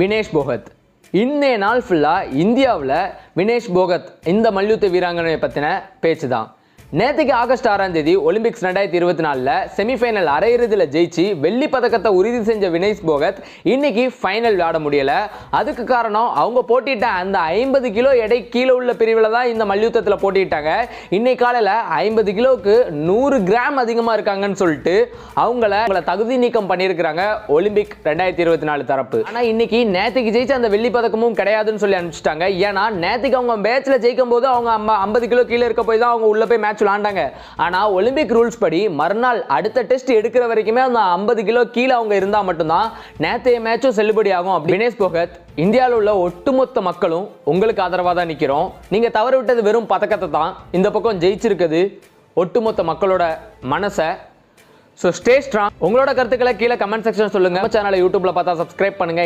வினேஷ் போகத். இன்னே நாள் ஃபுல்லாக இந்தியாவில் வினேஷ் போகத் இந்த மல்யுத்த வீராங்கனை பற்றின பேச்சு தான். நேற்றுக்கு ஆகஸ்ட் 6ஆம் தேதி ஒலிம்பிக்ஸ் 2024 செமிஃபைனல் அரையிறுதியில் ஜெயிச்சு வெள்ளி பதக்கத்தை உறுதி செஞ்ச வினேஷ் போகத் இன்னைக்கு ஃபைனல் விளையாட முடியலை. அதுக்கு காரணம் அவங்க போட்டிட்ட அந்த 50 கிலோ எடை கீழே உள்ள பிரிவில் தான் இந்த மல்யுத்தத்தில் போட்டிட்டாங்க. இன்னைக்கு காலையில் 50 கிலோவுக்கு 100 கிராம் அதிகமாக இருக்காங்கன்னு சொல்லிட்டு அவங்கள தகுதி நீக்கம் பண்ணியிருக்கிறாங்க ஒலிம்பிக் 2024 தரப்பு. ஆனால் இன்னைக்கு நேற்றுக்கு ஜெயிச்ச அந்த வெள்ளி பதக்கமும் கிடையாதுன்னு சொல்லி அனுப்பிச்சிட்டாங்க. ஏன்னா நேற்றுக்கு அவங்க மேட்ச்ல ஜெயிக்கும் போது அவங்க 50 கிலோ கீழே இருக்க போய் தான் அவங்க உள்ள போய் மேட்ச் விளையாண்டாங்க. ஆனா ஒலிம்பிக் ரூல்ஸ் படி மறுநாள் அடுத்த டெஸ்ட் எடுக்கிற வரைக்குமே அந்த 50 கிலோ கீழே அவங்க இருந்தா மட்டும்தான் நேற்றைய மேட்சும் செல்லுபடி ஆகும். வினேஷ் போகத், இந்தியாவில் உள்ள ஒட்டுமொத்த மக்களும் உங்களுக்கு ஆதரவாக தான் நிற்கிறோம். நீங்க தவறு விட்டது வெறும் பதக்கத்தை தான், இந்த பக்கம் ஜெயிச்சிருக்குது ஒட்டுமொத்த மக்களோட மனசை. So stay strong. உங்களோட கருத்துக்களை கீழே கமெண்ட் செக்ஷன் சொல்லுங்க. சேனலை யூடியூப்ல பார்த்தா சப்ஸ்கிரைப் பண்ணுங்க.